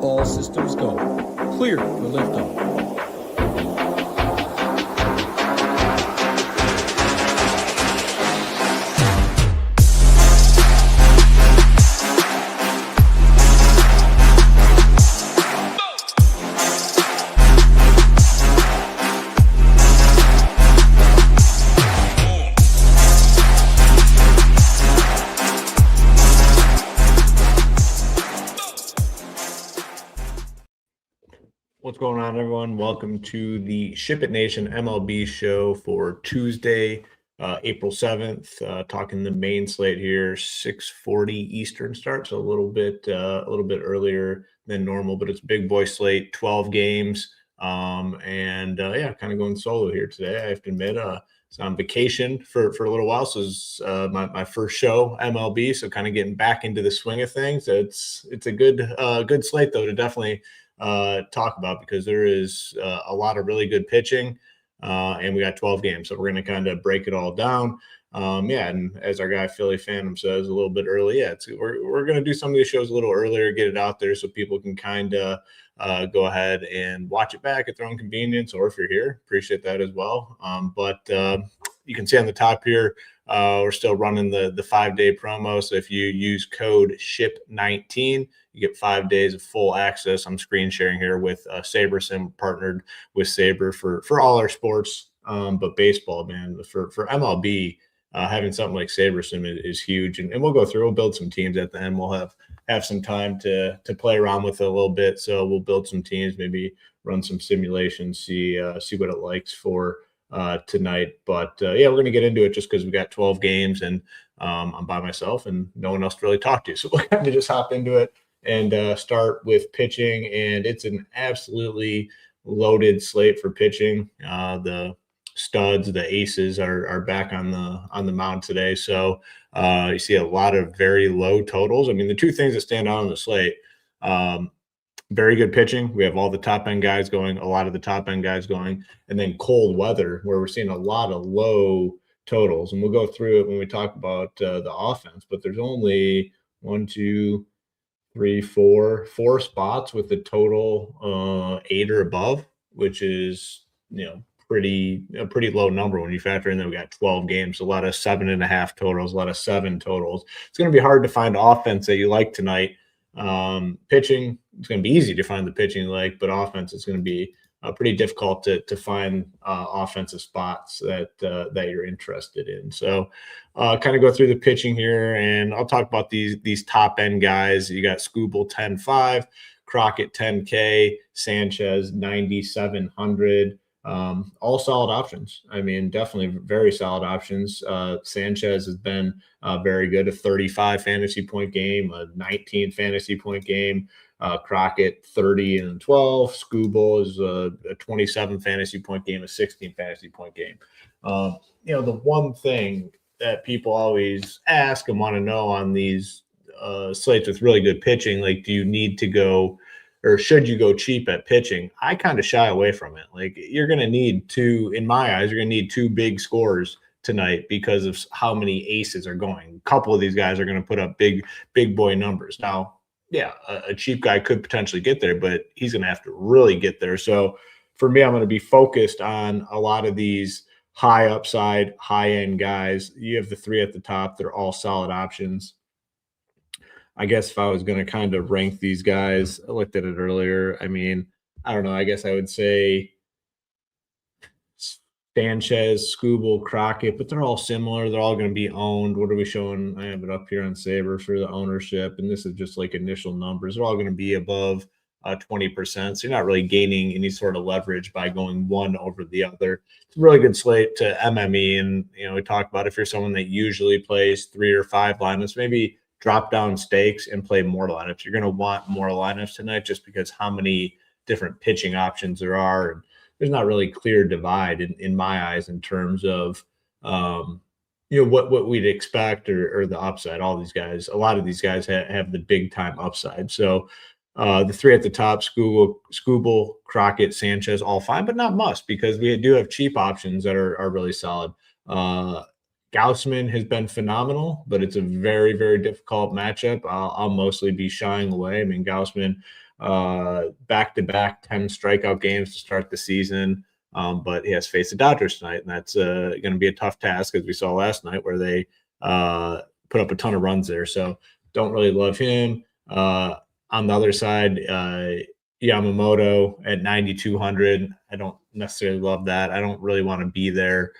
All systems go. Clear for liftoff. What's going on, everyone? Welcome to the Ship It Nation MLB show for Tuesday, April 7th. Talking the main slate here, 6:40 Eastern start, so a little bit earlier than normal, but it's a big boy slate, 12 games, kind of going solo here today. I have to admit, it's on vacation for a little while, so it's my first show MLB, so kind of getting back into the swing of things. It's a good slate though to definitely talk about, because there is a lot of really good pitching, and we got 12 games, so we're going to kind of break it all down. And as our guy Philly Phantom says, a little bit early. We're going to do some of these shows a little earlier, get it out there so people can kind of go ahead and watch it back at their own convenience, or if you're here, appreciate that as well. You can see on the top here, we're still running the 5-day promo. So if you use code SHIP19, you get 5 days of full access. I'm screen sharing here with Sabersim, partnered with Saber for all our sports, but baseball, man, for MLB, having something like Sabersim is huge. And we'll go through, we'll build some teams at the end. We'll have some time to play around with it a little bit. So we'll build some teams, maybe run some simulations, see what it likes for tonight. But we're going to get into it just because we got 12 games and I'm by myself and no one else to really talk to. So we'll kind of just hop into it and start with pitching. And it's an absolutely loaded slate for pitching. The studs, the aces are back on the mound today. So you see a lot of very low totals. I mean, the two things that stand out on the slate, very good pitching. We have all the top end guys going, a lot of the top end guys going, and then cold weather where we're seeing a lot of low totals. And we'll go through it when we talk about the offense, but there's only 4 spots with the total 8 or above, which is, a pretty low number when you factor in that we got 12 games, a lot of 7.5 totals, a lot of 7 totals. It's going to be hard to find offense that you like tonight. Pitching, it's going to be easy to find the pitching you like, but offense is going to be pretty difficult to find offensive spots that you're interested in. So kind of go through the pitching here, and I'll talk about these top end guys. You got Skubal 10.5, Crockett 10K, Sanchez 9,700. All solid options. I mean, definitely very solid options. Sanchez has been very good, a 35 fantasy point game, a 19 fantasy point game. Crockett 30 and 12. Skubal is a 27 fantasy point game, a 16 fantasy point game. The one thing that people always ask and want to know on these slates with really good pitching, like, do you need to go, or should you go cheap at pitching? I kind of shy away from it. Like, you're going to need in my eyes, you're going to need 2 big scores tonight because of how many aces are going. A couple of these guys are going to put up big boy numbers. Now, a cheap guy could potentially get there, but he's going to have to really get there. So for me, I'm going to be focused on a lot of these high upside, high end guys. You have the 3 at the top. They're all solid options. I guess if I was going to kind of rank these guys, I looked at it earlier. I mean, I don't know. I guess I would say Sanchez, Skubal, Crockett, but they're all similar. They're all going to be owned. What are we showing? I have it up here on Saber for the ownership, and this is just like initial numbers. They're all going to be above 20%. So you're not really gaining any sort of leverage by going one over the other. It's a really good slate to MME. And, we talk about if you're someone that usually plays 3 or 5 lineups, maybe drop down stakes and play more lineups. You're going to want more lineups tonight just because how many different pitching options there are. And there's not really clear divide in my eyes in terms of, what we'd expect or the upside. All these guys, a lot of these guys have the big time upside. So the 3 at the top, Skubal, Crockett, Sanchez, all fine, but not must, because we do have cheap options that are really solid. Gausman has been phenomenal, but it's a very, very difficult matchup. I'll mostly be shying away. I mean, Gausman, back-to-back 10 strikeout games to start the season. But he has to face the Dodgers tonight, and that's going to be a tough task, as we saw last night, where they put up a ton of runs there. So don't really love him. On the other side, Yamamoto at 9,200. I don't necessarily love that. I don't really want to be there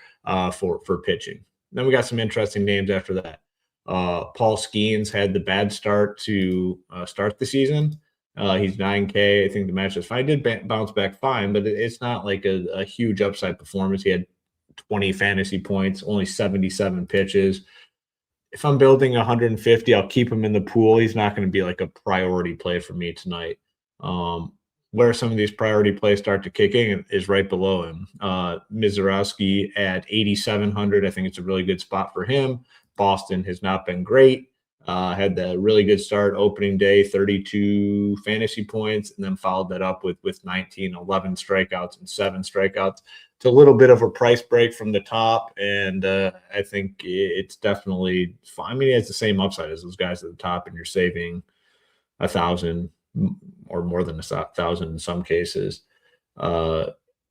for pitching. Then we got some interesting names after that. Paul Skeens had the bad start to start the season. He's 9K. I think the match is fine. He did bounce back fine, but it's not like a huge upside performance. He had 20 fantasy points, only 77 pitches. If I'm building 150, I'll keep him in the pool. He's not going to be like a priority play for me tonight. Where some of these priority plays start to kick in is right below him. Mizorowski at 8,700. I think it's a really good spot for him. Boston has not been great. Had the really good start opening day, 32 fantasy points, and then followed that up with 19, 11 strikeouts and 7 strikeouts. It's a little bit of a price break from the top, and I think it's definitely fine. I mean, it has the same upside as those guys at the top, and you're saving 1,000 or more than 1,000 in some cases.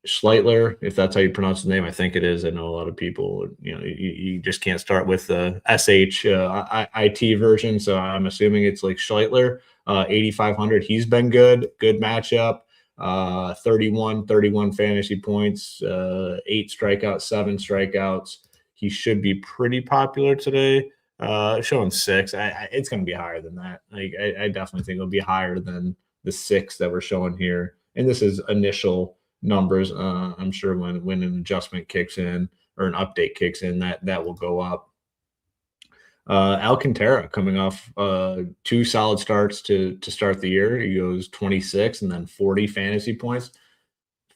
Schleitler, if that's how you pronounce the name, I think it is. I know a lot of people, you just can't start with the IT version. So I'm assuming it's like Schleitler, 8,500. He's been good matchup. 31 fantasy points, 8 strikeouts, 7 strikeouts. He should be pretty popular today. Showing 6. It's going to be higher than that. I definitely think it'll be higher than the 6 that we're showing here. And this is initial numbers. I'm sure when an adjustment kicks in or an update kicks in, that will go up. Alcantara coming off 2 solid starts to start the year. He goes 26 and then 40 fantasy points.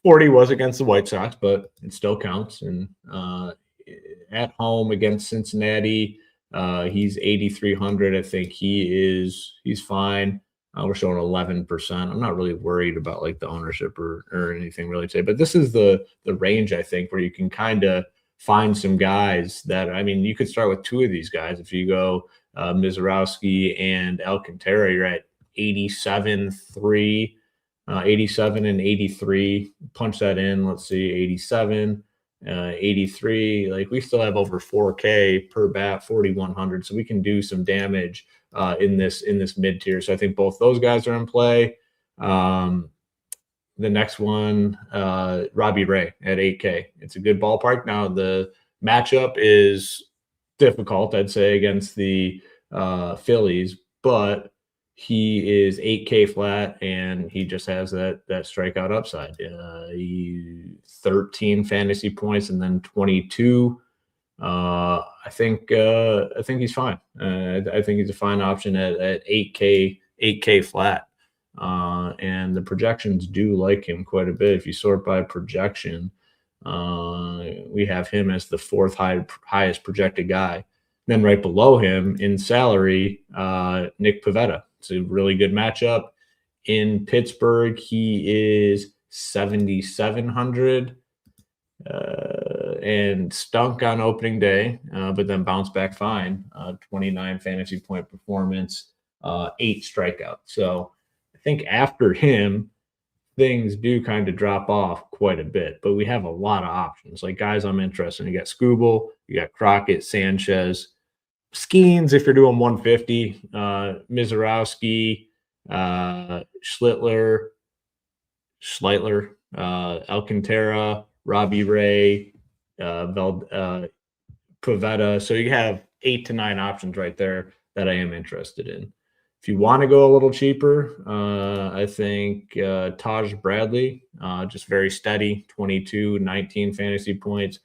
40 was against the White Sox, but it still counts. And at home against Cincinnati, he's 8,300. I think he's fine. We're showing 11%. I'm not really worried about like the ownership or anything really today, but this is the range, I think, where you can kind of find some guys that, I mean, you could start with 2 of these guys. If you go Mizorowski and Alcantara, you're at 87.3, 87 and 83. Punch that in. Let's see, 87, 83. Like, we still have over 4K per bat, 4,100. So we can do some damage in this mid tier. So I think both those guys are in play. The next one, Robbie Ray at 8K. It's a good ballpark. Now the matchup is difficult, I'd say, against the Phillies, but he is 8K flat, and he just has that strikeout upside. He 13 fantasy points and then 22. I think he's fine. I think he's a fine option at 8K flat. And the projections do like him quite a bit. If you sort by projection, we have him as the 4th highest projected guy. Then right below him in salary, Nick Pivetta. It's a really good matchup. In Pittsburgh, he is 7,700 and stunk on opening day, but then bounced back fine. 29 fantasy point performance, 8 strikeouts. So I think after him, things do kind of drop off quite a bit, but we have a lot of options. Like guys I'm interested in. You got Skubal, you got Crockett, Sanchez, Skeens if you're doing 150, Mizorowski, Schleitler, Alcantara, Robbie Ray, Pivetta. So you have 8 to 9 options right there that I am interested in. If you want to go a little cheaper, I think Taj Bradley, just very steady, 22, 19 fantasy points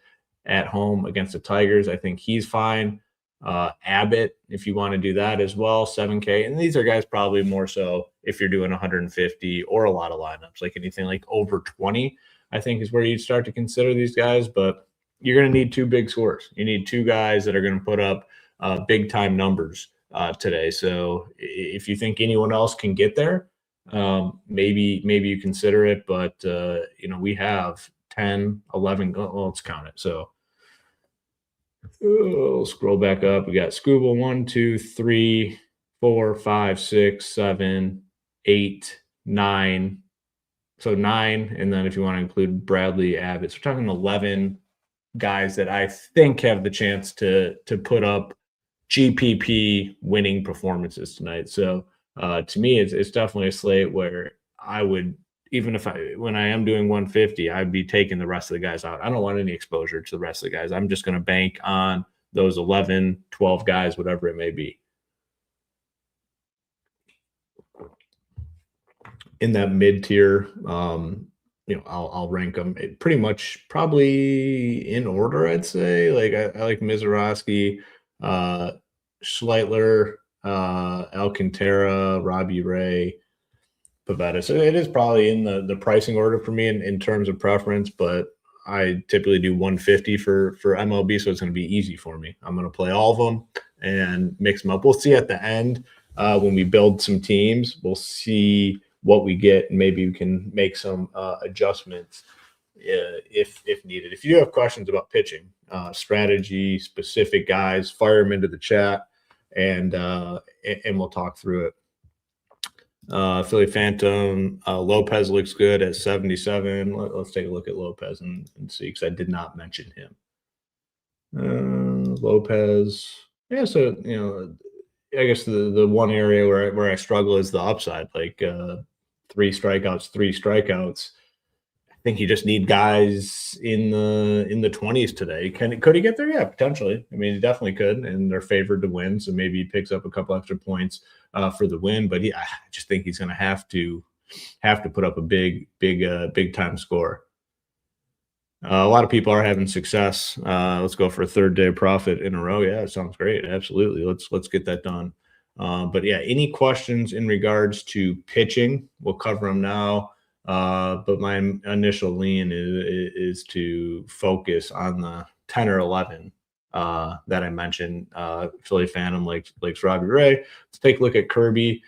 at home against the Tigers. I think he's fine. Abbott, if you want to do that as well, 7K. And these are guys probably more so if you're doing 150 or a lot of lineups, like anything like over 20, I think is where you'd start to consider these guys. But you're going to need 2 big scores. You need 2 guys that are going to put up big time numbers today. So if you think anyone else can get there, maybe you consider it. But we have 10, 11. Well, let's count it. So we'll scroll back up. We got Skubal 1, 2, 3, 4, 5, 6, 7, 8, 9. So 9, and then if you want to include Bradley Abbott, so we're talking 11 guys that I think have the chance to put up GPP winning performances tonight. So to me, it's definitely a slate where I would, even if when I am doing 150, I'd be taking the rest of the guys out. I don't want any exposure to the rest of the guys. I'm just going to bank on those 11, 12 guys, whatever it may be. In that mid tier, I'll rank them pretty much probably in order. I'd say I like Mizorowski, Schleitler, Alcantara, Robbie Ray, Pavetta. So it is probably in the pricing order for me in terms of preference, but I typically do 150 for MLB, so it's going to be easy for me. I'm going to play all of them and mix them up. We'll see at the end when we build some teams. We'll see what we get, and maybe we can make some adjustments if needed. If you do have questions about pitching, strategy, specific guys, fire them into the chat, and we'll talk through it. Philly Phantom, Lopez looks good at 77. Let's take a look at Lopez and see, because I did not mention him. Lopez, yeah. So I guess the one area where I struggle is the upside, like 3 strikeouts. I think you just need guys in the 20s today. Could he get there? Yeah, potentially. I mean, he definitely could, and they're favored to win, so maybe he picks up a couple extra points for the win. But I just think he's going to have to put up a big time score. A lot of people are having success. Let's go for a third day profit in a row. Yeah, it sounds great. Absolutely. Let's get that done. But yeah, any questions in regards to pitching, we'll cover them now. But my initial lean is to focus on the 10 or 11 that I mentioned. Philly Phantom likes Robbie Ray. Let's take a look at Kirby.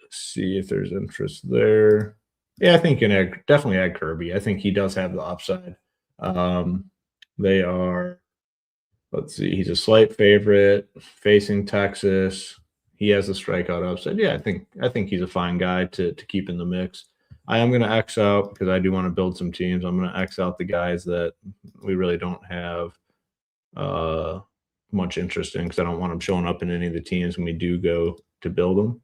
See if there's interest there. Yeah, I think you can definitely add Kirby. I think he does have the upside. They are, let's see, he's a slight favorite facing Texas. He has a strikeout upside. Yeah, I think he's a fine guy to keep in the mix. I am going to X out because I do want to build some teams. I'm going to X out the guys that we really don't have much interest in, because I don't want them showing up in any of the teams when we do go to build them.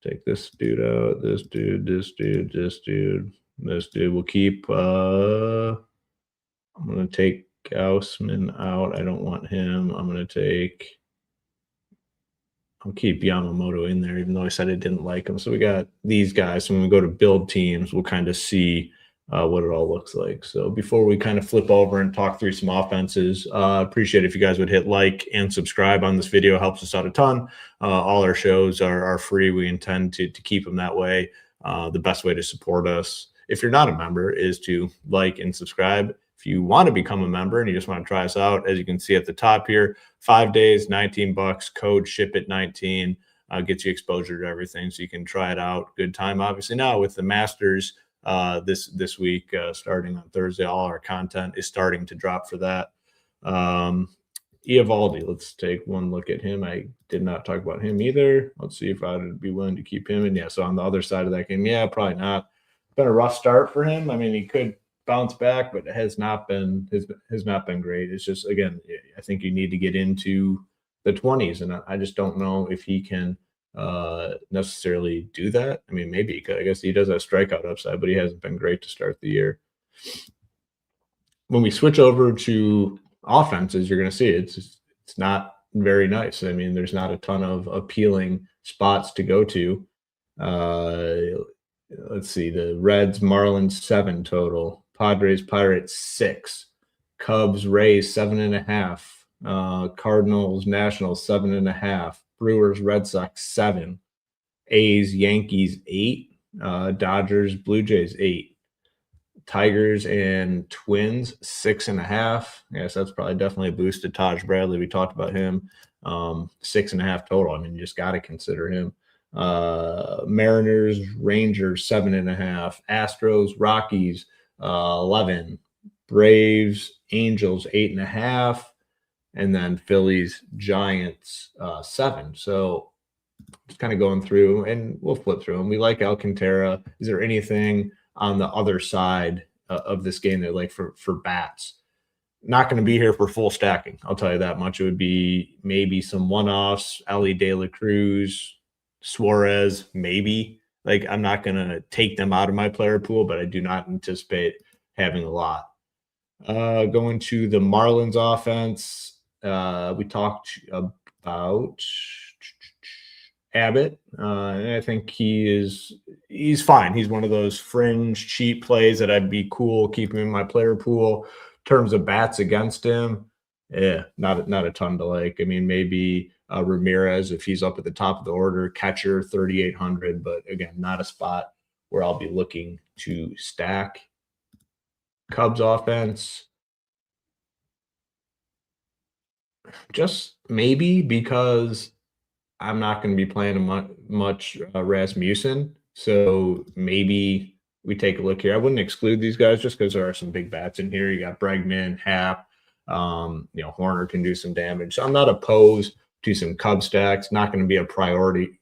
Take this dude out, this dude, this dude, this dude, this dude. We'll keep I'm going to take Gaussman out. I don't want him. I'll keep Yamamoto in there, even though I said I didn't like him. So we got these guys. So when we go to build teams, we'll kind of see what it all looks like. So before we kind of flip over and talk through some offenses, appreciate if you guys would hit like and subscribe on this video. It helps us out a ton. All our shows are free. We intend to keep them that way. The best way to support us, if you're not a member, is to like and subscribe. If you want to become a member and you just want to try us out, as you can see at the top here, 5 days, $19, code SHIP-IT19, gets you exposure to everything, so you can try it out. Good time, obviously. Now with the Masters this week, starting on Thursday, all our content is starting to drop for that. Eovaldi, let's take one look at him. I did not talk about him either. Let's see if I would be willing to keep him. And yeah, so on the other side of that game, yeah, probably not. Been a rough start for him. I mean, he could bounce back, but it has not been great. It's just, again, I think you need to get into the 20s, and I just don't know if he can necessarily do that. I mean, maybe I guess he does have strikeout upside, but he hasn't been great to start the year. When we switch over to offenses, you're going to see it's not very nice. I mean, there's not a ton of appealing spots to go to. Let's see, the Reds, Marlins 7 total, Padres, Pirates 6, Cubs, Rays 7.5, Cardinals, Nationals 7.5, Brewers, Red Sox 7, A's, Yankees 8, Dodgers, Blue Jays 8, Tigers and Twins 6.5. Yes, that's probably definitely a boost to Taj Bradley. We talked about him. 6.5 total. I mean, you just got to consider him. Mariners, Rangers 7.5, Astros, Rockies 11, Braves, Angels 8.5, and then Phillies, Giants 7. So just kind of going through, and we'll flip through them. We like Alcantara. Is there anything on the other side of this game that like for bats? Not going to be here for full stacking. I'll tell you that much. It would be maybe some one-offs, Ali De La Cruz, Suarez, maybe. Like, I'm not going to take them out of my player pool, but I do not anticipate having a lot. Going to the Marlins offense, we talked about Abbott, and I think he's fine. He's one of those fringe cheap plays that I'd be cool keeping in my player pool. In terms of bats against him, not a ton to like. I mean, maybe Ramirez if he's up at the top of the order, catcher 3,800, but again, not a spot where I'll be looking to stack. Cubs offense, just maybe because I'm not going to be playing much Rasmussen, so maybe we take a look here. I wouldn't exclude these guys just because there are some big bats in here. You got Bregman, Happ, Horner can do some damage. So I'm not opposed to some Cub stacks. Not going to be a priority.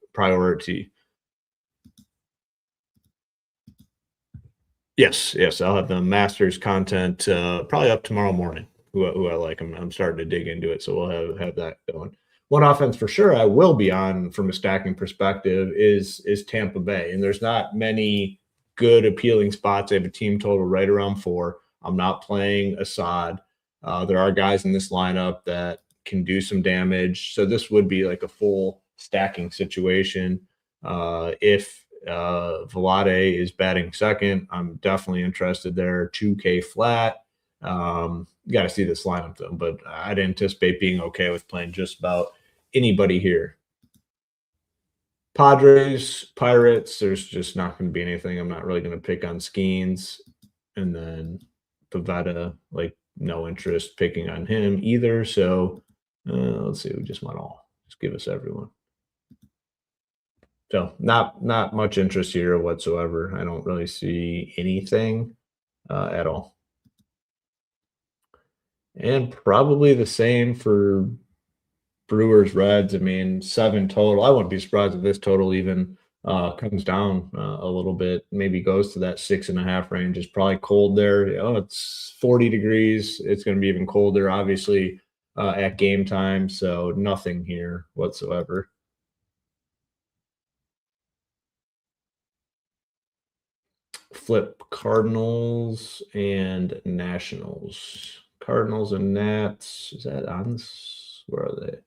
Yes, I'll have the Masters content probably up tomorrow morning. Who I like. I'm starting to dig into it, so we'll have that going. One offense for sure I will be on from a stacking perspective is Tampa Bay, and there's not many good appealing spots. I have a team total right around 4. I'm not playing Assad. There are guys in this lineup that can do some damage, so this would be like a full stacking situation. If Vlade is batting second, I'm definitely interested there. 2K flat. You got to see this lineup though, but I'd anticipate being okay with playing just about anybody here. Padres, Pirates, there's just not going to be anything. I'm not really going to pick on Skeens. And then Pavetta, like no interest picking on him either. So let's see, we just want all. Just give us everyone. So not much interest here whatsoever. I don't really see anything at all. And probably the same for Brewers, Reds. I mean, 7 total. I wouldn't be surprised if this total even comes down a little bit, maybe goes to that 6.5 range. It's probably cold there. It's 40 degrees. It's going to be even colder, obviously, at game time. So nothing here whatsoever. Flip Cardinals and Nationals. Cardinals and Nats. Is that on? Where are they?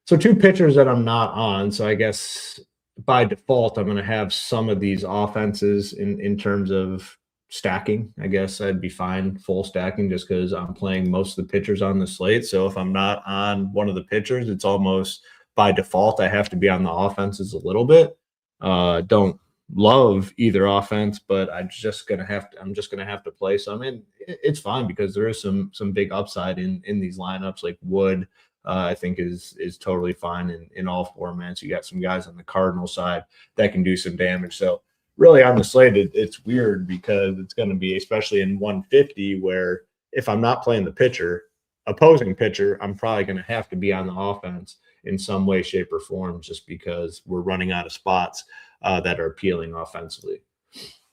So 2 pitchers that I'm not on. So I guess by default, I'm going to have some of these offenses in terms of stacking. I guess I'd be fine full stacking just because I'm playing most of the pitchers on the slate. So if I'm not on one of the pitchers, it's almost by default I have to be on the offenses a little bit. Don't love either offense, but I'm just gonna have to play some. And it's fine because there is some big upside in these lineups. Like Wood, I think is totally fine in all formats. You got some guys on the Cardinal side that can do some damage. So really on the slate, it's weird because it's going to be, especially in 150, where if I'm not playing the opposing pitcher, I'm probably going to have to be on the offense in some way, shape, or form, just because we're running out of spots that are appealing offensively.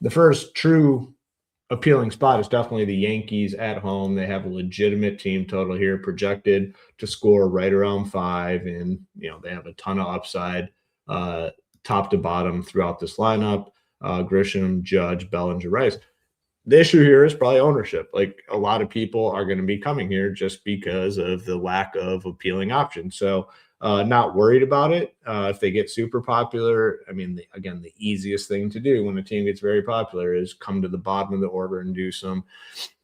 The first true appealing spot is definitely the Yankees at home. They have a legitimate team total here, projected to score right around 5, and they have a ton of upside top to bottom throughout this lineup. Grisham, Judge, Bellinger, Rice. The issue here is probably ownership. Like, a lot of people are going to be coming here just because of the lack of appealing options. So not worried about it. If they get super popular, I mean, the easiest thing to do when a team gets very popular is come to the bottom of the order and do some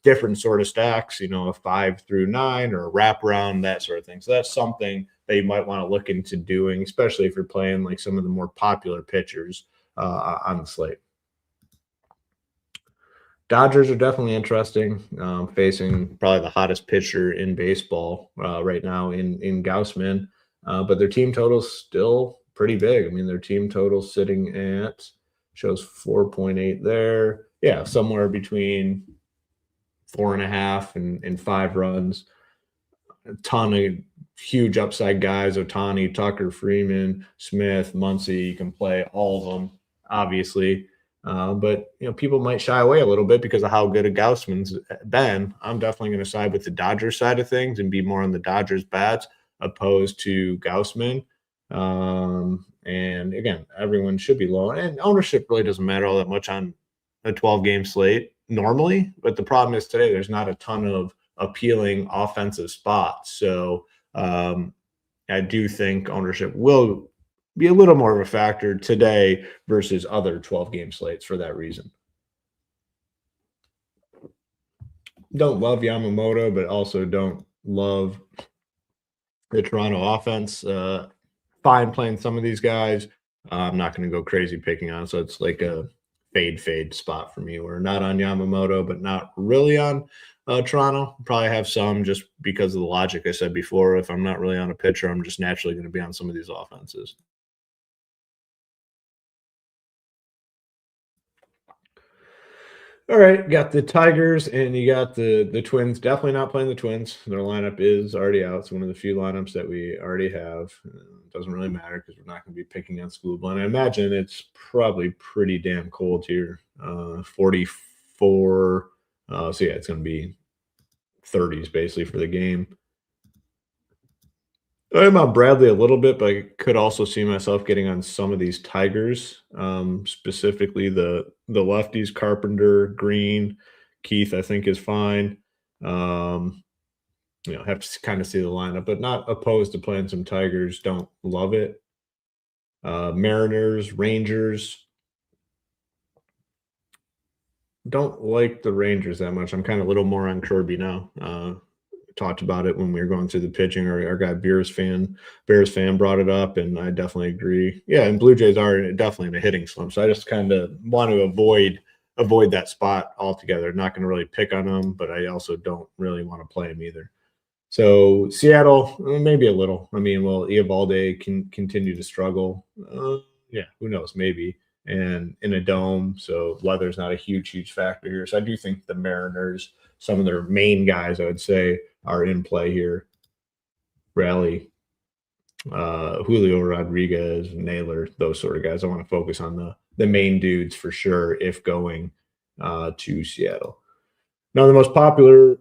different sort of stacks, a 5 through 9 or a wraparound, that sort of thing. So that's something that you might want to look into doing, especially if you're playing like some of the more popular pitchers on the slate. Dodgers are definitely interesting, facing probably the hottest pitcher in baseball right now in Gaussman. But their team total is still pretty big. I mean, their team total sitting at, shows 4.8 there. Yeah, somewhere between 4.5 and 5 runs. A ton of huge upside guys, Ohtani, Tucker, Freeman, Smith, Muncy. You can play all of them, obviously. But people might shy away a little bit because of how good a Gaussman's been. I'm definitely going to side with the Dodgers side of things and be more on the Dodgers bats opposed to Gaussman. And again, everyone should be low, and ownership really doesn't matter all that much on a 12-game slate normally. But the problem is today there's not a ton of appealing offensive spots. So I do think ownership will be a little more of a factor today versus other 12-game slates for that reason. Don't love Yamamoto, but also don't love the Toronto offense. Fine playing some of these guys. I'm not going to go crazy picking on, so it's like a fade spot for me. We're not on Yamamoto, but not really on Toronto. Probably have some just because of the logic I said before. If I'm not really on a pitcher, I'm just naturally going to be on some of these offenses. All right, got the Tigers and you got the Twins. Definitely not playing the Twins. Their lineup is already out. It's one of the few lineups that we already have. It doesn't really matter because we're not going to be picking on Schoolboy. And I imagine it's probably pretty damn cold here. 44. So yeah, it's going to be 30s basically for the game. I'm on Bradley a little bit, but I could also see myself getting on some of these Tigers, specifically the lefties, Carpenter, Green, Keith, I think is fine. Have to kind of see the lineup, but not opposed to playing some Tigers. Don't love it. Mariners, Rangers. Don't like the Rangers that much. I'm kind of a little more on Kirby now. Talked about it when we were going through the pitching. Our guy Bears fan brought it up, and I definitely agree. Yeah, and Blue Jays are definitely in a hitting slump, so I just kind of want to avoid that spot altogether. Not going to really pick on them, but I also don't really want to play them either. So Seattle, maybe a little. I mean, will Eovaldi can continue to struggle? Yeah, who knows? Maybe. And in a dome, so weather's not a huge factor here. So I do think the Mariners, some of their main guys, I would say, are in play here. Raleigh, Julio Rodriguez, Naylor, those sort of guys. I want to focus on the main dudes for sure if going to Seattle. Now, the most popular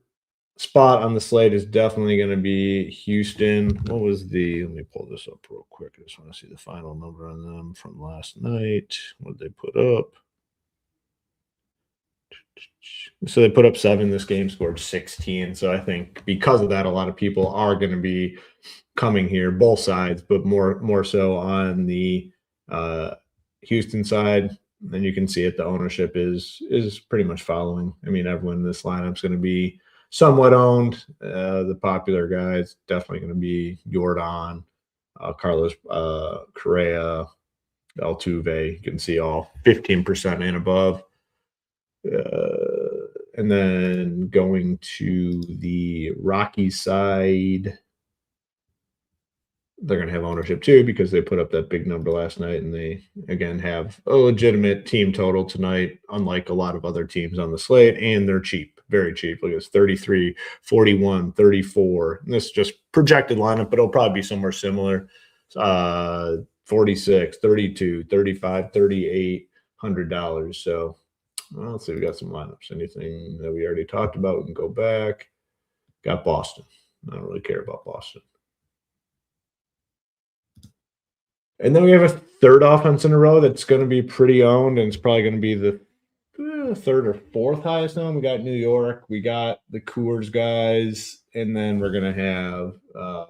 spot on the slate is definitely going to be Houston. What was let me pull this up real quick. I just want to see the final number on them from last night. What did they put up? So they put up 7. This game scored 16. So I think because of that, a lot of people are going to be coming here, both sides, but more so on the Houston side. And you can see it. The ownership is pretty much following. I mean, everyone in this lineup is going to be somewhat owned. The popular guys definitely going to be Jordan, Carlos Correa, Altuve. You can see all 15% and above. And then going to the Rockies side, they're going to have ownership too because they put up that big number last night, and they again have a legitimate team total tonight, unlike a lot of other teams on the slate, and they're cheap, very cheap. Look at this, 33, 41, 34. And this is just projected lineup, but it'll probably be somewhere similar. 46, 32, 35, 38, $100. So well, let's see, we got some lineups. Anything that we already talked about, we can go back. Got Boston. I don't really care about Boston. And then we have a third offense in a row that's going to be pretty owned, and it's probably going to be the third or fourth highest owned. We got New York. We got the Coors guys, and then we're going to have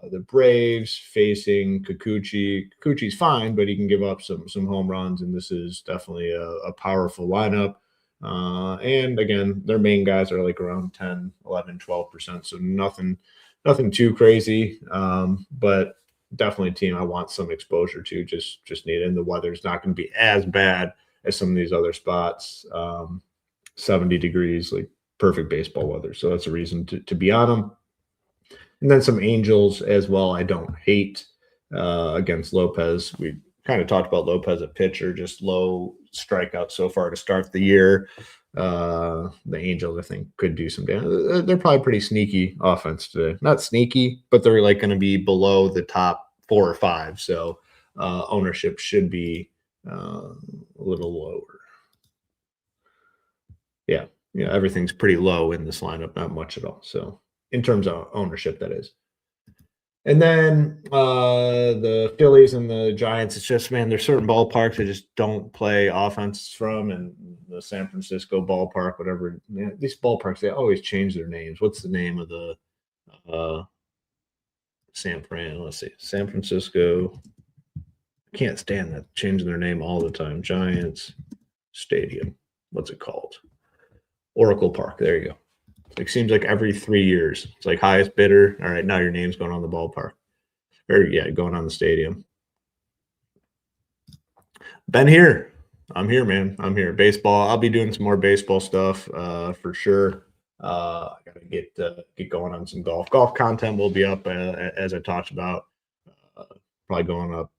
the Braves facing Kikuchi. Kikuchi's fine, but he can give up some home runs, and this is definitely a powerful lineup. And again, their main guys are like around 10, 11, 12%. So nothing too crazy. But definitely a team I want some exposure to. Just need it. And the weather's not going to be as bad as some of these other spots. 70 degrees, like perfect baseball weather. So that's a reason to be on them. And then some Angels as well. I don't hate against Lopez. We kind of talked about Lopez at pitcher, just low strikeouts so far to start the year. The Angels, I think, could do some damage. They're probably pretty sneaky offense today. Not sneaky, but they're like going to be below the top 4 or 5. So ownership should be a little lower. Yeah, everything's pretty low in this lineup, not much at all. So in terms of ownership, that is. And then the Phillies and the Giants, it's just, man, there's certain ballparks I just don't play offense from, and the San Francisco ballpark, whatever. Man, these ballparks, they always change their names. What's the name of the San Fran? Let's see. San Francisco. Can't stand that. Changing their name all the time. Giants Stadium. What's it called? Oracle Park. There you go. It seems like every 3 years. It's like highest bidder. All right, now your name's going on the ballpark. Or, yeah, going on the stadium. Been here. I'm here, man. I'm here. Baseball. I'll be doing some more baseball stuff for sure. I got to get going on some golf. Golf content will be up, as I talked about. Probably going up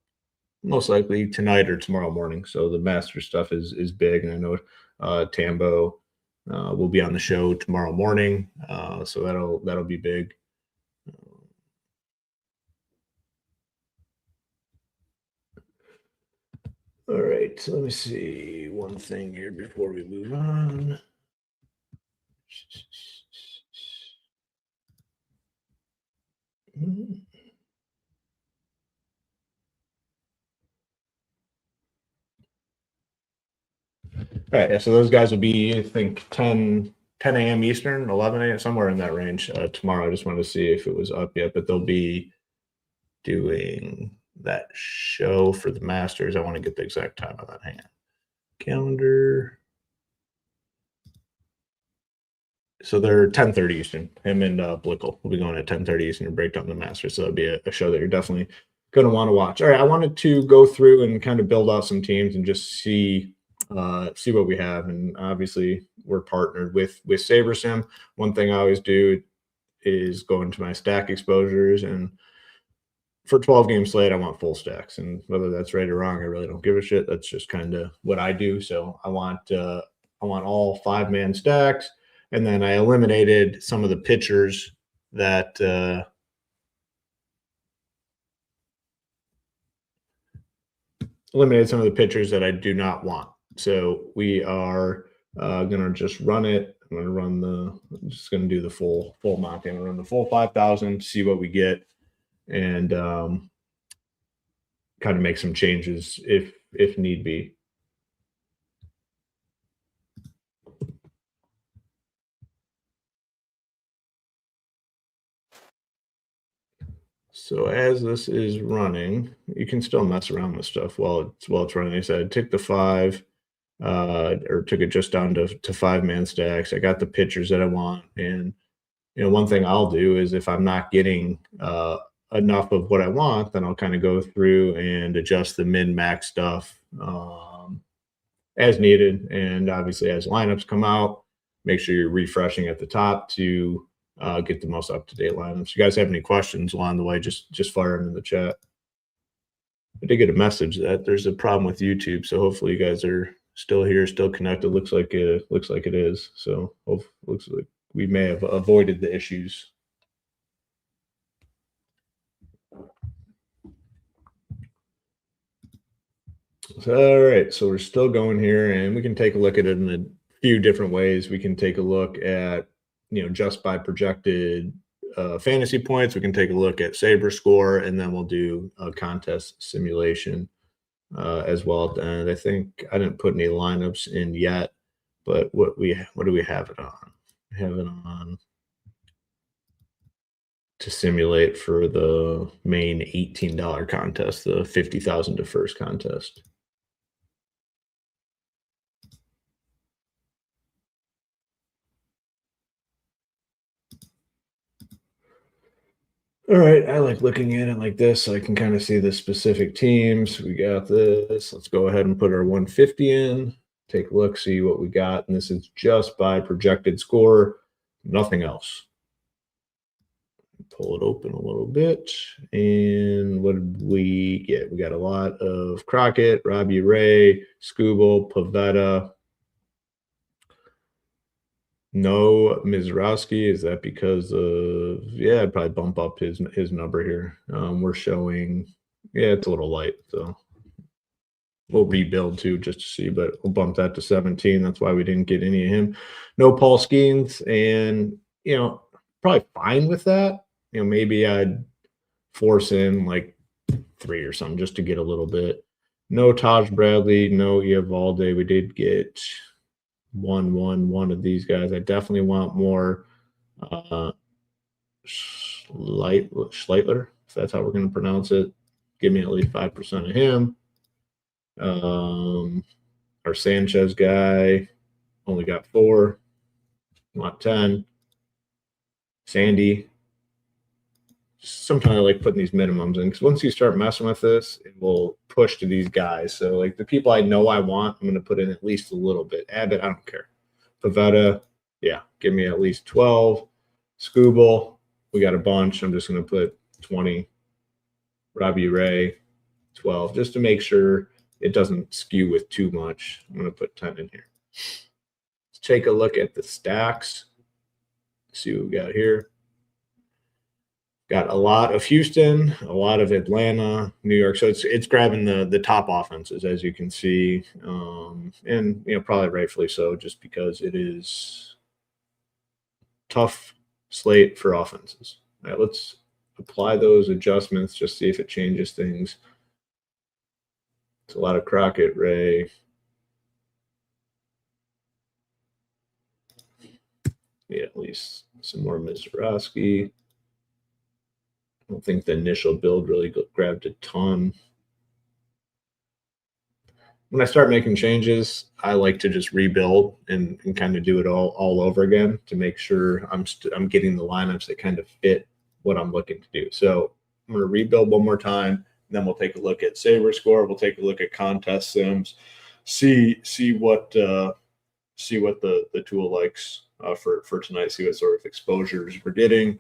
most likely tonight or tomorrow morning. So the Masters stuff is big. And I know Tambo will be on the show tomorrow morning, so that'll be big. All right, so let me see one thing here before we move on. All right, yeah, so those guys will be, I think, 10 a.m. Eastern, 11 a.m., somewhere in that range tomorrow. I just wanted to see if it was up yet, but they'll be doing that show for the Masters. I want to get the exact time on that. Hang on. Calendar. So they're 10:30 Eastern. Him and Blickle will be going at 10:30 Eastern to break down the Masters. So that'll be a show that you're definitely going to want to watch. All right, I wanted to go through and kind of build out some teams and just see what we have. And obviously, we're partnered with Sabersim. One thing I always do is go into my stack exposures, and for 12-game slate, I want full stacks. And whether that's right or wrong, I really don't give a shit. That's just kind of what I do. So I want all 5-man stacks. And then I eliminated some of the pitchers that I do not want. So we are going to just run it. I'm just going to do the full Monty. I'm going to run the full 5,000, see what we get, and kind of make some changes if need be. So as this is running, you can still mess around with stuff while it's running. I said I took the 5, or took it just down to 5-man stacks. I got the pitchers that I want, and one thing I'll do is if I'm not getting enough of what I want, then I'll kind of go through and adjust the min-max stuff as needed. And obviously, as lineups come out, make sure you're refreshing at the top to get the most up-to-date lineups. If you guys have any questions along the way, just fire them in the chat. I did get a message that there's a problem with YouTube, so hopefully you guys are still here, still connected. Looks like it is. So looks like we may have avoided the issues. All right, so we're still going here, and we can take a look at it in a few different ways. We can take a look at just by projected fantasy points. We can take a look at Saber score, and then we'll do a contest simulation as well. And I think I didn't put any lineups in yet, but what do we have it on? We have it on to simulate for the main $18 contest, the 50,000 to first contest. All right, I like looking at it like this so I can kind of see the specific teams. We got this. Let's go ahead and put our 150 in, take a look, see what we got. And this is just by projected score, nothing else. Pull it open a little bit. And what did we get? We got a lot of Crockett, Robbie Ray, Skubal, Pavetta. No Mizrowski. Is that because of, yeah, I'd probably bump up his number here. We're showing, yeah, it's a little light. So we'll rebuild too just to see, but we'll bump that to 17. That's why we didn't get any of him. No Paul Skeens. And, probably fine with that. Maybe I'd force in like 3 or something just to get a little bit. No Taj Bradley, no Eovaldi. We did get one of these guys. I definitely want more Schleitler, if that's how we're going to pronounce it. Give me at least 5% of him. Our Sanchez guy only got 4. Want 10. Sandy. Sometimes I like putting these minimums in because once you start messing with this, it will push to these guys. So, like the people I know I want, I'm going to put in at least a little bit. Abbott, I don't care. Pavetta, yeah, give me at least 12. Skubal, we got a bunch. I'm just going to put 20. Robbie Ray, 12, just to make sure it doesn't skew with too much. I'm going to put 10 in here. Let's take a look at the stacks. See what we got here. Got a lot of Houston, a lot of Atlanta, New York. So it's grabbing the top offenses, as you can see, and probably rightfully so, just because it is tough slate for offenses. All right, let's apply those adjustments, just see if it changes things. It's a lot of Crockett, Ray. Yeah, at least some more Mizrowski. I don't think the initial build really grabbed a ton. When I start making changes, I like to just rebuild and kind of do it all over again to make sure I'm getting the lineups that kind of fit what I'm looking to do. So I'm going to rebuild one more time, and then we'll take a look at Saber Score. We'll take a look at contest sims, see what the tool likes for tonight. See what sort of exposures we're getting.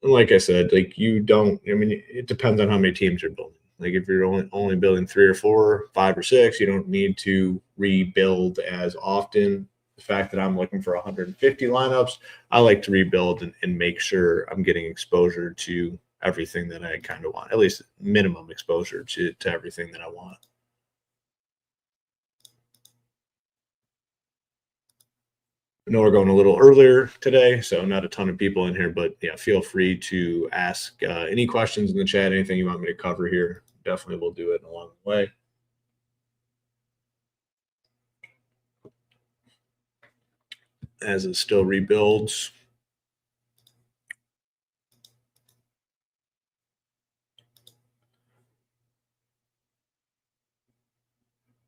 Like I said, it depends on how many teams you're building. Like if you're only building 3 or 4, 5 or 6, you don't need to rebuild as often. The fact that I'm looking for 150 lineups, I like to rebuild and make sure I'm getting exposure to everything that I kind of want, at least minimum exposure to everything that I want. I know we're going a little earlier today, so not a ton of people in here, but yeah, feel free to ask any questions in the chat, anything you want me to cover here. Definitely will do it along the way. As it still rebuilds.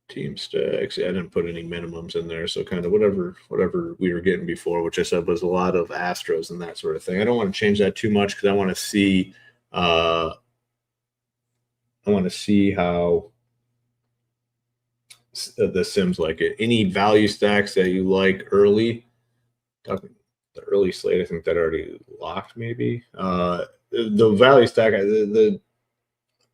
Team stacks. Yeah, I didn't put any minimums in there, so kind of whatever we were getting before, which I said was a lot of Astros and that sort of thing. I don't want to change that too much because I want to see how the sims like it. Any value stacks that you like early? The early slate, I think that already locked maybe. The value stack, the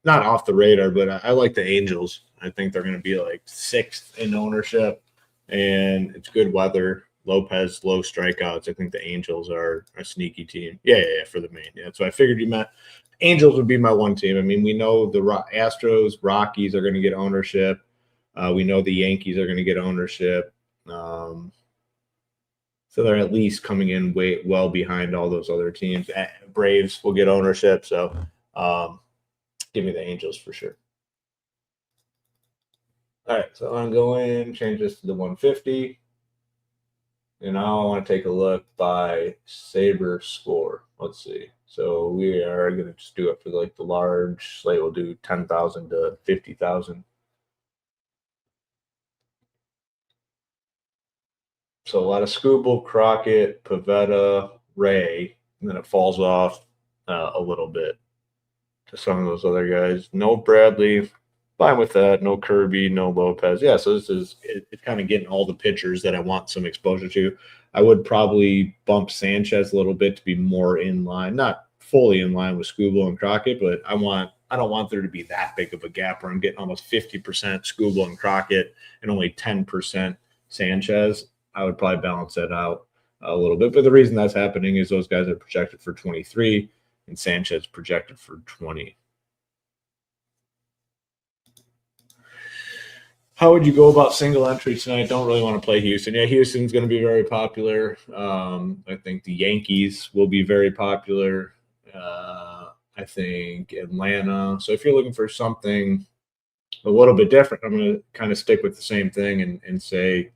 not off the radar, but I like the Angels. I think they're going to be like 6th in ownership, and it's good weather. Lopez, low strikeouts. I think the Angels are a sneaky team. Yeah, for the main. Yeah, so I figured you meant Angels would be my one team. I mean, we know the Astros, Rockies are going to get ownership. We know the Yankees are going to get ownership. So they're at least coming in well behind all those other teams. Braves will get ownership. So give me the Angels for sure. All right, so I'm going to change this to the 150. And now I want to take a look by Saber Score. Let's see. So we are going to just do it for like the large slate. We'll do 10,000 to 50,000. So a lot of Skubal, Crockett, Pavetta, Ray, and then it falls off a little bit to some of those other guys. No Bradley, fine with that. No Kirby, no Lopez. Yeah, so it's kind of getting all the pitchers that I want some exposure to. I would probably bump Sanchez a little bit to be more in line, not fully in line with Skubal and Crockett, but I don't want there to be that big of a gap where I'm getting almost 50% Skubal and Crockett and only 10% Sanchez. I would probably balance that out a little bit. But the reason that's happening is those guys are projected for 23 and Sanchez projected for 20. How would you go about single entry tonight? Don't really want to play Houston. Yeah, Houston's going to be very popular. I think the Yankees will be very popular. I think Atlanta. So if you're looking for something a little bit different, I'm going to kind of stick with the same thing and say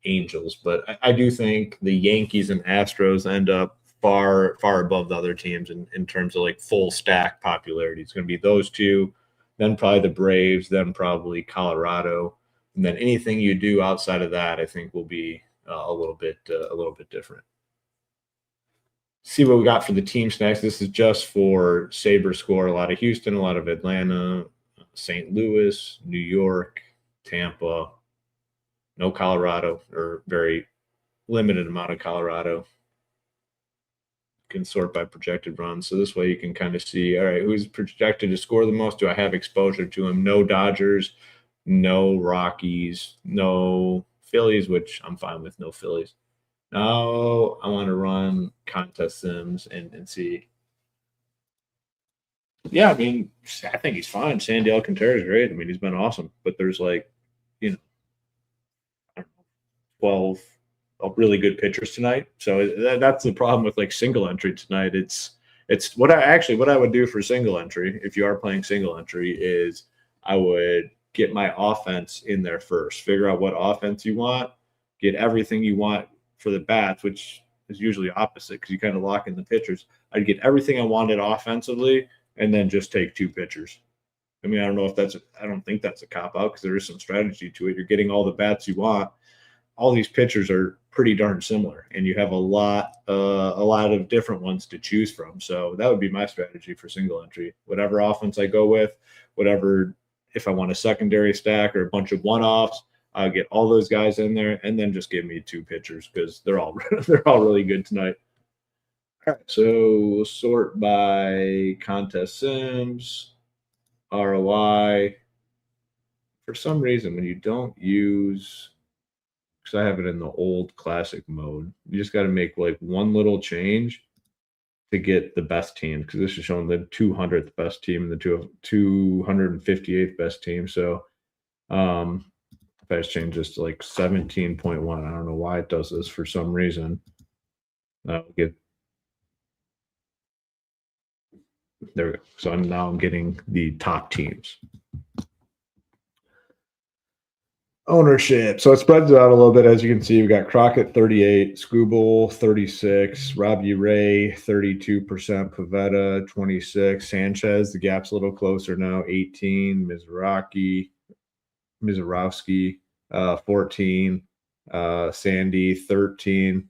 Angels. But I do think the Yankees and Astros end up far above the other teams in terms of like full stack popularity. It's going to be those two, then probably the Braves, then probably Colorado, and then anything you do outside of that, I think will be a little bit different. See what we got for the team snacks. This is just for Saber score. A lot of Houston, a lot of Atlanta, St. Louis, New York, Tampa. No Colorado, or very limited amount of Colorado. Can sort by projected runs. So this way you can kind of see, all right, who's projected to score the most? Do I have exposure to him? No Dodgers, no Rockies, no Phillies, which I'm fine with, no Phillies. Now I want to run contest sims and see. Yeah, I mean, I think he's fine. Sandy Alcantara is great. I mean, he's been awesome. But there's like, 12 really good pitchers tonight. So that's the problem with like single entry tonight. It's what I would do for single entry, if you are playing single entry, is I would get my offense in there first. Figure out what offense you want, get everything you want for the bats, which is usually opposite because you kind of lock in the pitchers. I'd get everything I wanted offensively and then just take 2 pitchers. I mean, I don't think that's a cop-out because there is some strategy to it. You're getting all the bats you want. All these pitchers are pretty darn similar, and you have a lot of different ones to choose from. So that would be my strategy for single entry. Whatever offense I go with, if I want a secondary stack or a bunch of one-offs, I'll get all those guys in there, and then just give me 2 pitchers because they're all really good tonight. All right, so we'll sort by contest sims, ROI. For some reason, when you don't use, because I have it in the old classic mode, you just got to make like one little change to get the best team, because this is showing the 200th best team and the 258th best team. So if I just change this to like 17.1, I don't know why it does this for some reason. There we go. So I'm getting the top teams. Ownership. So it spreads it out a little bit. As you can see, we've got Crockett 38, Skubal 36, Robbie Ray 32%, Petta 26, Sanchez, the gap's a little closer now, 18, Mizorowski 14, Sandy 13.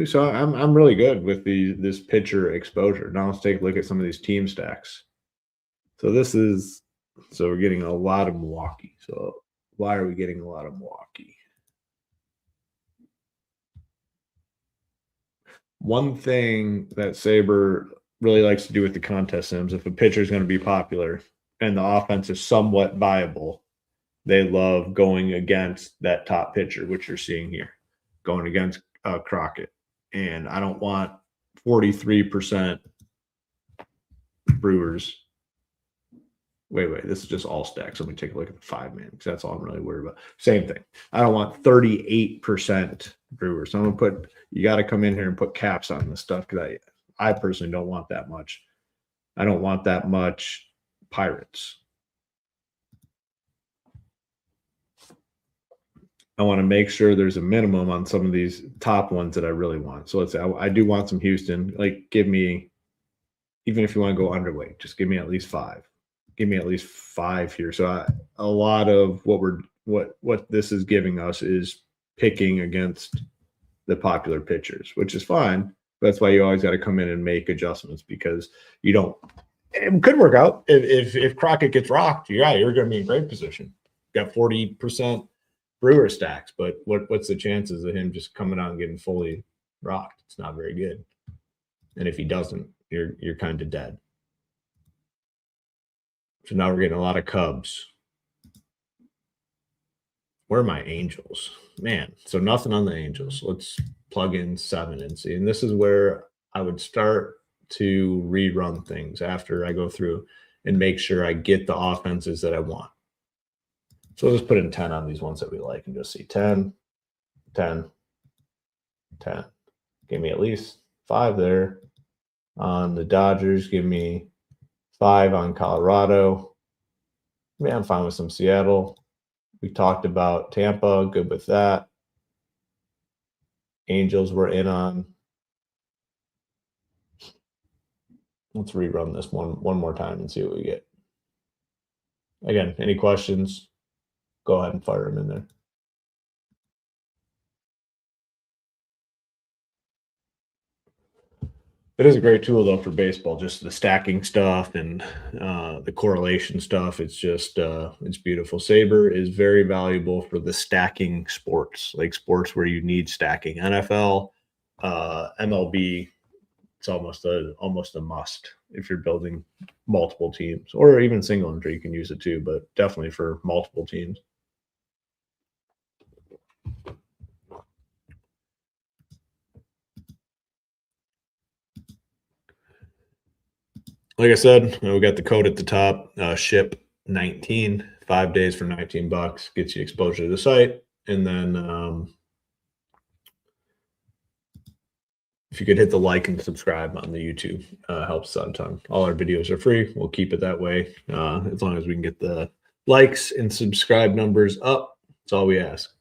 So I'm really good with this pitcher exposure. Now let's take a look at some of these team stacks. So we're getting a lot of Milwaukee. So why are we getting a lot of Milwaukee? One thing that Saber really likes to do with the contest sims, if a pitcher is going to be popular and the offense is somewhat viable, they love going against that top pitcher, which you're seeing here, going against Crockett. And I don't want 43% Brewers. Wait, this is just all stacks. Let me take a look at the 5-man because that's all I'm really worried about. Same thing. I don't want 38% Brewers. So I'm going to you got to come in here and put caps on this stuff because I personally don't want that much. I don't want that much Pirates. I want to make sure there's a minimum on some of these top ones that I really want. So let's say I do want some Houston. Like, give me, even if you want to go underweight, just give me at least 5. Give me at least 5 here. So a lot of what this is giving us is picking against the popular pitchers, which is fine. That's why you always got to come in and make adjustments because you don't. It could work out if Crockett gets rocked. You're going to be in great position. You got 40% Brewer stacks, but what's the chances of him just coming out and getting fully rocked? It's not very good. And if he doesn't, you're kind of dead. So now we're getting a lot of Cubs. Where are my Angels? Man, so nothing on the Angels. Let's plug in 7 and see. And this is where I would start to rerun things after I go through and make sure I get the offenses that I want. So let's put in 10 on these ones that we like and just see 10, 10, 10. Give me at least 5 there. On the Dodgers, give me 5 on Colorado. Yeah, I'm fine with some Seattle. We talked about Tampa, good with that. Angels we're in on. Let's rerun this one more time and see what we get. Again, any questions? Go ahead and fire them in there. It is a great tool, though, for baseball, just the stacking stuff and the correlation stuff. It's just, it's beautiful. Saber is very valuable for the stacking sports, like sports where you need stacking. NFL, MLB, it's almost a must if you're building multiple teams, or even single entry, you can use it too, but definitely for multiple teams. Like I said, we got the code at the top, ship 19, 5 days for $19, gets you exposure to the site. And then if you could hit the like and subscribe on the YouTube, helps out a ton. All our videos are free. We'll keep it that way. As long as we can get the likes and subscribe numbers up, that's all we ask.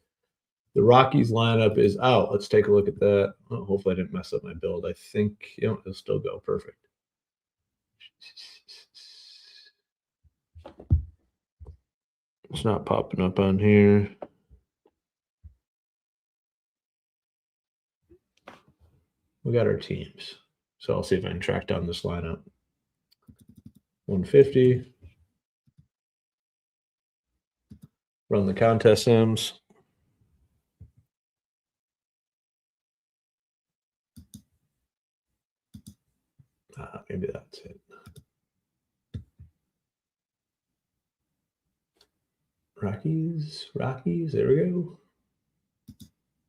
The Rockies lineup is out. Let's take a look at that. Oh, hopefully I didn't mess up my build. I think, it'll still go perfect. It's not popping up on here. We got our teams. So I'll see if I can track down this lineup. 150. Run the contest sims. Maybe that's it. Rockies, there we go.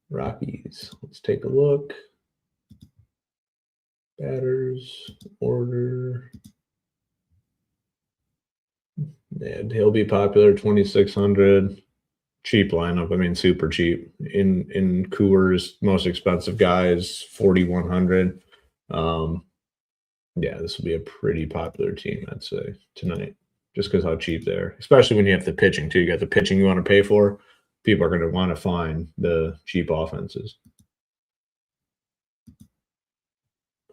Rockies, let's take a look. Batters, order. Yeah, he'll be popular, 2,600. Cheap lineup, I mean, super cheap. In Coors, most expensive guy is 4,100. Yeah, this will be a pretty popular team, I'd say, tonight, just because how cheap they're. Especially when you have the pitching, too. You got the pitching you want to pay for. People are going to want to find the cheap offenses.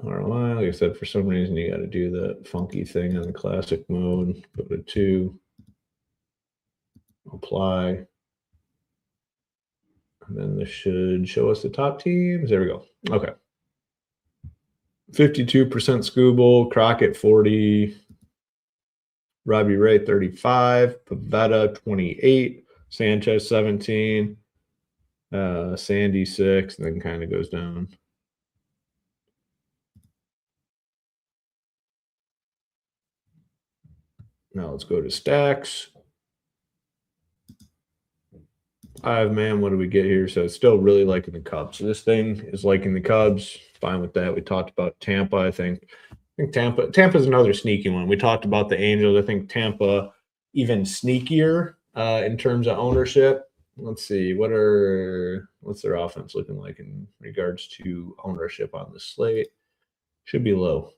ROI, like I said, for some reason, you got to do the funky thing on the classic mode. Go to 2. Apply. And then this should show us the top teams. There we go. Okay. 52% Scooble, Crockett 40, Robbie Ray 35, Pavetta 28, Sanchez 17, Sandy 6, and then kind of goes down. Now let's go to stacks. 5 man, what do we get here? So it's still really liking the Cubs. So this thing is liking the Cubs. Fine with that. We talked about Tampa, I think. Tampa's another sneaky one. We talked about the Angels. I think Tampa even sneakier in terms of ownership. Let's see. What's their offense looking like in regards to ownership on the slate? Should be low.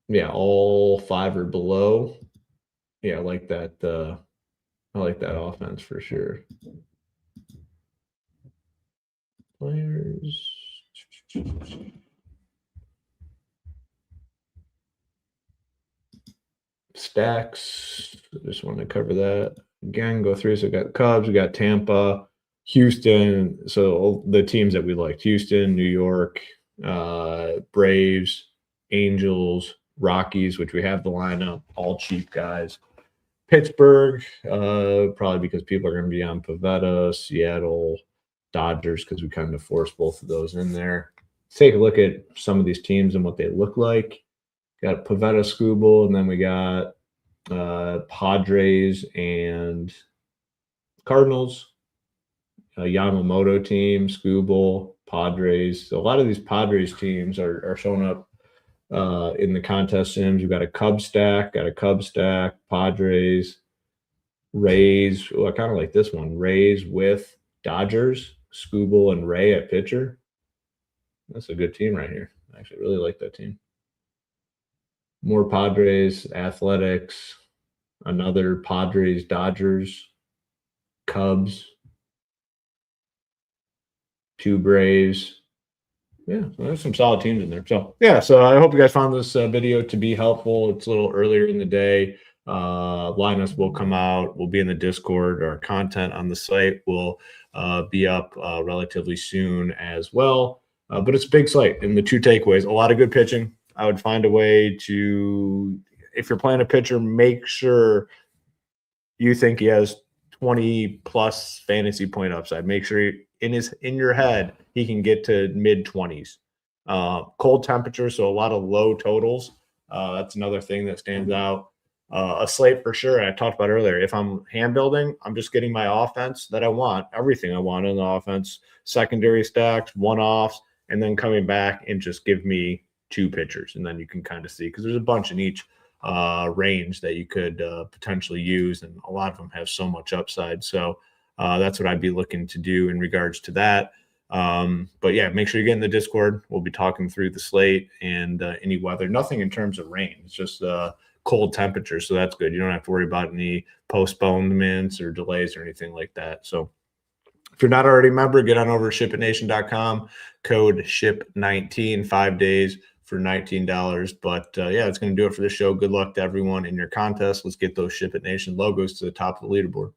Yeah, all 5 or below. Yeah, I like that. I like that offense for sure. Players. Stacks. I just want to cover that. Again, go through. So we got Cubs, we got Tampa, Houston. So the teams that we liked: Houston, New York, Braves, Angels, Rockies, which we have the lineup, all cheap guys. Pittsburgh, probably because people are going to be on Petta. Seattle, Dodgers, because we kind of forced both of those in there. Let's take a look at some of these teams and what they look like. Got Pavetta, Skubal, and then we got Padres and Cardinals. Yamamoto team, Skubal, Padres. So a lot of these Padres teams are showing up in the contest sims. You've got a Cub stack, Padres, Rays. Oh, I kind of like this one. Rays with Dodgers, Skubal and Ray at pitcher. That's a good team right here. I actually really like that team. More Padres, Athletics, another Padres, Dodgers, Cubs, 2 Braves. Yeah, so there's some solid teams in there. So I hope you guys found this video to be helpful. It's a little earlier in the day. Lineups will come out. We'll be in the Discord. Our content on the site will be up relatively soon as well. But it's a big slate. And the 2 takeaways, a lot of good pitching. I would find a way to, if you're playing a pitcher, make sure you think he has 20+ fantasy point upside. Make sure in your head he can get to mid-20s. Cold temperatures, so a lot of low totals. That's another thing that stands out. A slate for sure. I talked about earlier. If I'm hand building, I'm just getting my offense that I want, everything I want in the offense, secondary stacks, one-offs, and then coming back and just give me 2 pitchers, and then you can kind of see, because there's a bunch in each range that you could potentially use, and a lot of them have so much upside. So that's what I'd be looking to do in regards to that. But yeah, make sure you get in the Discord. We'll be talking through the slate and any weather. Nothing in terms of rain. It's just cold temperatures, so that's good. You don't have to worry about any postponements or delays or anything like that. So if you're not already a member, get on over to shipitnation.com. Code SHIP19, 5 days for $19. But yeah, it's going to do it for the show. Good luck to everyone in your contest. Let's get those Ship It Nation logos to the top of the leaderboard.